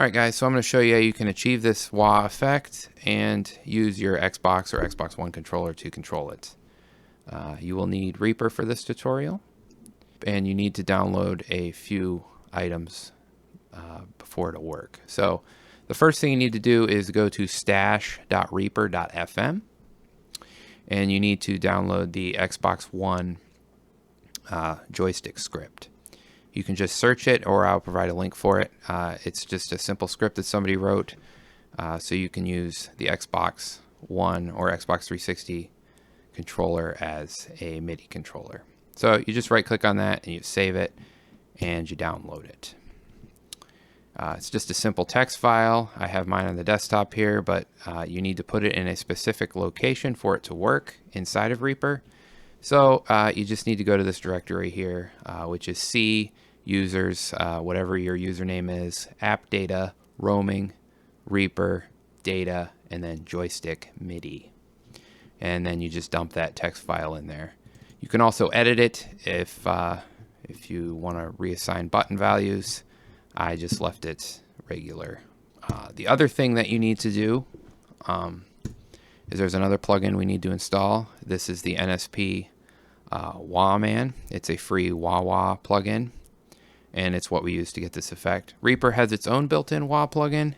Alright guys, so I'm going to show you how you can achieve this wah effect and use your Xbox or Xbox One controller to control it. You will need Reaper for this tutorial, and you need to download a few items before it'll work. So the first thing you need to do is go to stash.reaper.fm, and you need to download the Xbox One joystick script. You can just search it, or I'll provide a link for it. It's just a simple script that somebody wrote, so you can use the Xbox One or Xbox 360 controller as a MIDI controller. So you just right click on that and you save it and you download it. It's just a simple text file. I have mine on the desktop here, but you need to put it in a specific location for it to work inside of Reaper. So you just need to go to this directory here, which is C, users, whatever your username is, app data, roaming, Reaper, data, and then joystick MIDI. And then you just dump that text file in there. You can also edit it if you want to reassign button values. I just left it regular. The other thing that you need to do is there's another plugin we need to install. This is the NSP Wahman. It's a free wah-wah plugin, and it's what we use to get this effect. Reaper has its own built-in wah plugin,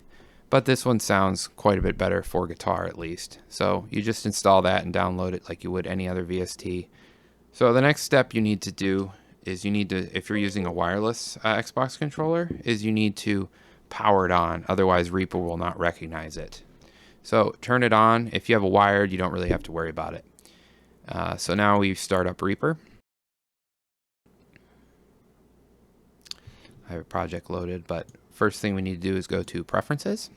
but this one sounds quite a bit better for guitar at least. So you just install that and download it like you would any other VST. So the next step you need to do is you need to, if you're using a wireless Xbox controller, is you need to power it on. Otherwise Reaper will not recognize it. So turn it on. If you have a wired, you don't really have to worry about it. So now we start up Reaper. I have a project loaded, but first thing we need to do is go to Preferences,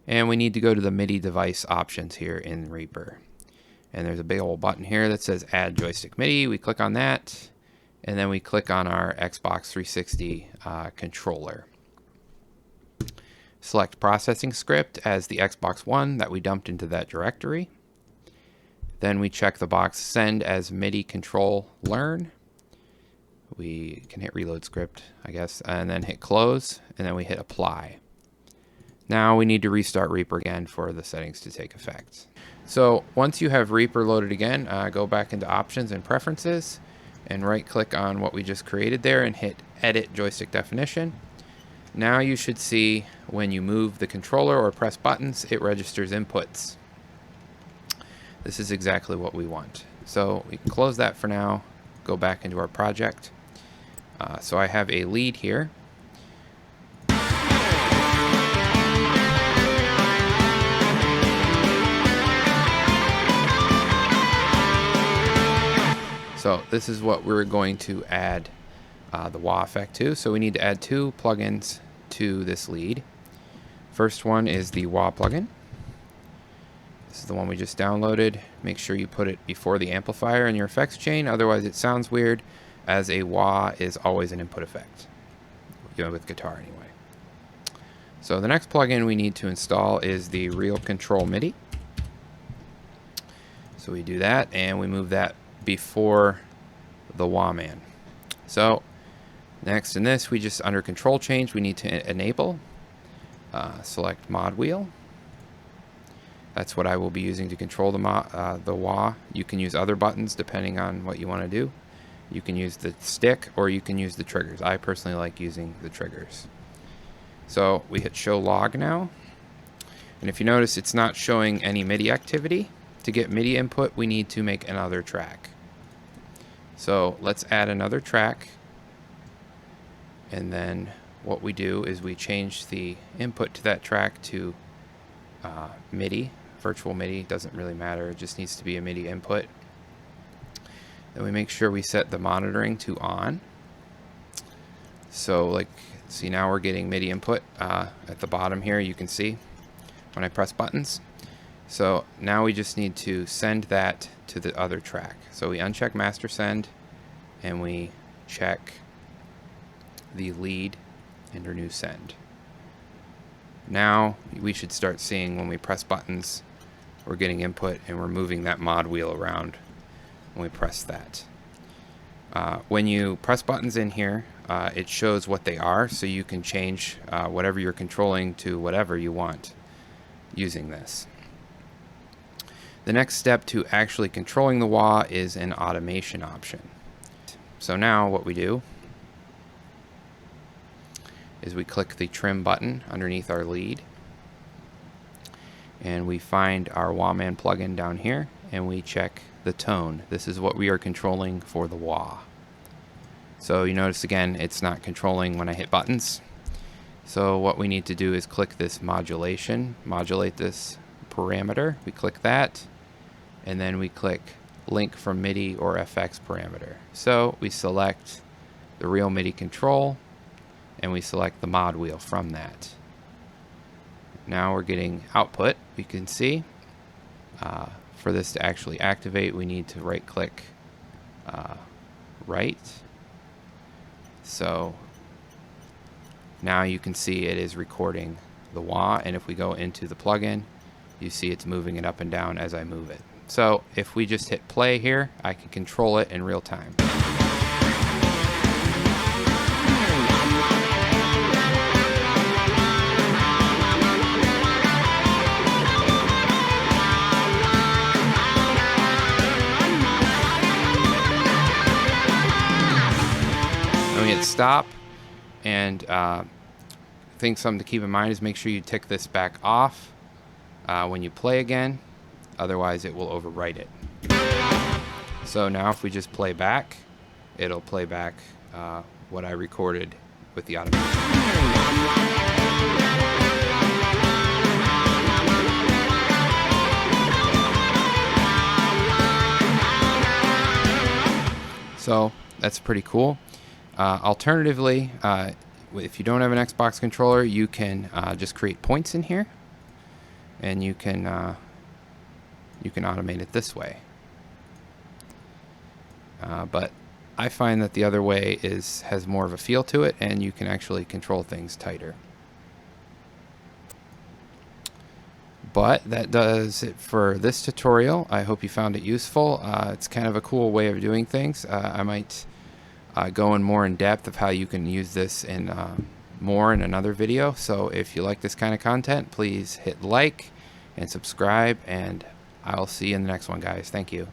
and we need to go to the MIDI device options here in Reaper. And there's a big old button here that says Add Joystick MIDI. We click on that, and then we click on our Xbox 360 controller. Select Processing Script as the Xbox One that we dumped into that directory. Then we check the box Send as MIDI Control Learn. We can hit Reload Script, I guess, and then hit Close, and then we hit Apply. Now we need to restart Reaper again for the settings to take effect. So once you have Reaper loaded again, go back into Options and Preferences, and right-click on what we just created there and hit Edit Joystick Definition. Now you should see when you move the controller or press buttons, it registers inputs. This is exactly what we want. So we can close that for now, go back into our project. So I have a lead here. So this is what we're going to add the wah effect to. So we need to add two plugins to this lead. First one is the wah plugin. This is the one we just downloaded. Make sure you put it before the amplifier in your effects chain, otherwise it sounds weird, as a wah is always an input effect, with guitar anyway. So the next plugin we need to install is the Real Control MIDI. So we do that, and we move that before the Wahman. So next in this, we just, under Control Change, we need to enable, select Mod Wheel. That's what I will be using to control the wah. You can use other buttons depending on what you want to do. You can use the stick, or you can use the triggers. I personally like using the triggers. So we hit Show Log now. And if you notice, it's not showing any MIDI activity. To get MIDI input, we need to make another track. So let's add another track. And then what we do is we change the input to that track to MIDI. Virtual MIDI, doesn't really matter, it just needs to be a MIDI input. Then we make sure we set the monitoring to on. So see, now we're getting MIDI input at the bottom here, you can see when I press buttons. So now we just need to send that to the other track. So we uncheck Master Send, and we check the lead and renew send. Now we should start seeing when we press buttons, we're getting input, and we're moving that mod wheel around when we press that. When you press buttons in here, it shows what they are, so you can change whatever you're controlling to whatever you want using this. The next step to actually controlling the wah is an automation option. So now what we do is we click the trim button underneath our lead, and we find our Wahman plugin down here, and we check the tone. This is what we are controlling for the wah. So you notice again, it's not controlling when I hit buttons. So what we need to do is click this modulation, modulate this parameter. We click that, and then we click link from MIDI or FX parameter. So we select the real MIDI control, and we select the mod wheel from that. Now we're getting output. You can see for this to actually activate, we need to right click right. So now you can see it is recording the wah, and if we go into the plugin, you see it's moving it up and down as I move it. So if we just hit play here, I can control it in real time. Then we hit stop, and I think something to keep in mind is make sure you tick this back off when you play again. Otherwise it will overwrite it. So now if we just play back, it'll play back what I recorded with the automation. So that's pretty cool. Alternatively, if you don't have an Xbox controller, you can just create points in here, and you can automate it this way. But I find that the other way has more of a feel to it, and you can actually control things tighter. But that does it for this tutorial. I hope you found it useful. It's kind of a cool way of doing things. I might go in more in depth of how you can use this in more in another video. So if you like this kind of content, please hit like and subscribe, and I'll see you in the next one, guys. Thank you.